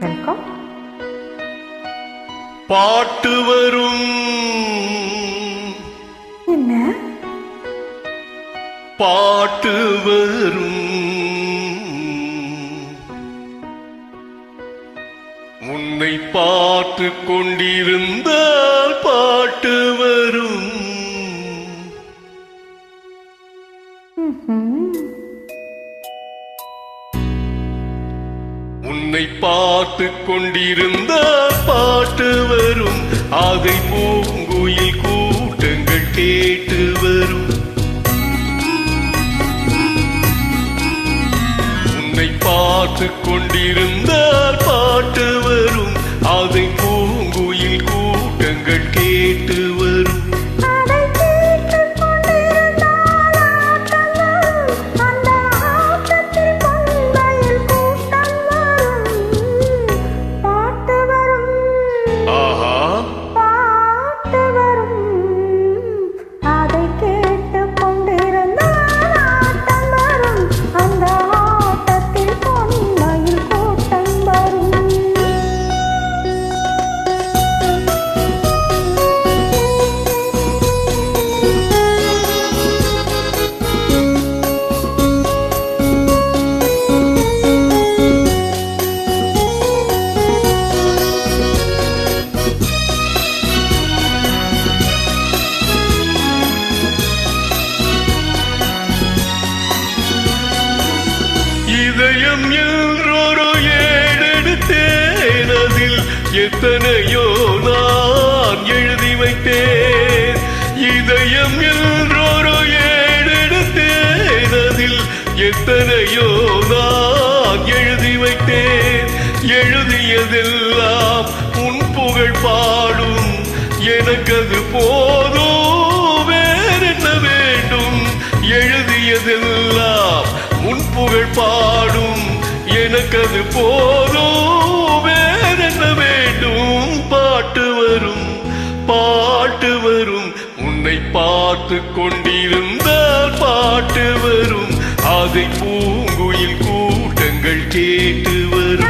Welcome. பாட்டு வரும். என்ன பாட்டு வரும். உன்னை பார்த்து கொண்டிருந்தால் பாட்டு வரும். உன்னை பார்த்து கொண்டிருந்தால் பாட்டு வரும். அதை பூங்குயில் கூட்டங்கள் கேட்டு வரும். உன்னை பார்த்து கொண்டிருந்தால் பாட்டு வரும். அதை பூங்குயில் கூட்டங்கள் கேட்டு வரும். இதயம் என்றொரு ஏடெடுத்தேன். அதில் எத்தனையோ நான் எழுதி வைத்தேன். இதயம் என்றொரு ஏடெடுத்தேன். அதில் எத்தனையோ நான் எழுதி வைத்தேன். எழுதியதெல்லாம் உன் புகழ் பாடும். எனக்கது போதும், வேறென்ன வேண்டும்? எழுதியதெல்லாம் உன் புகழ் பாடும். எனக்கது போதும், வேறென்ன வேண்டும்? பாட்டு வரும், பாட்டு வரும். உன்னை பார்த்து கொண்டிருந்தால் பாட்டு வரும். அதை பூங்குயில் கூட்டங்கள் கேட்டு வரும்.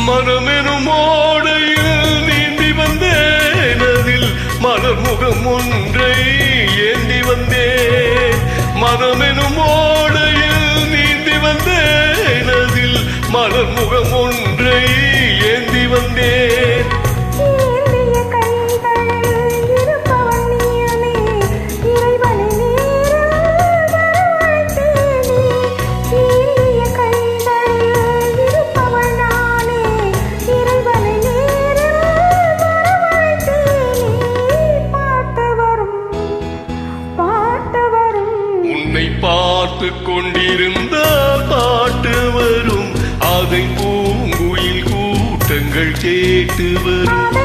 மனமெனும் ஓடையில் நீந்தி வந்தேன். அதில் மலர் முகம் ஒன்றை ஏந்தி வந்தேன். மனமெனும் ஓடையில் நீந்தி வந்தேன். அதில் மலர் முகம் ஒன்றை ஏந்தி வந்தேன். பார்த்து கொண்டிருந்தால் பாட்டு வரும், அதை பூங்குயில் கூட்டங்கள் கேட்டு வரும்.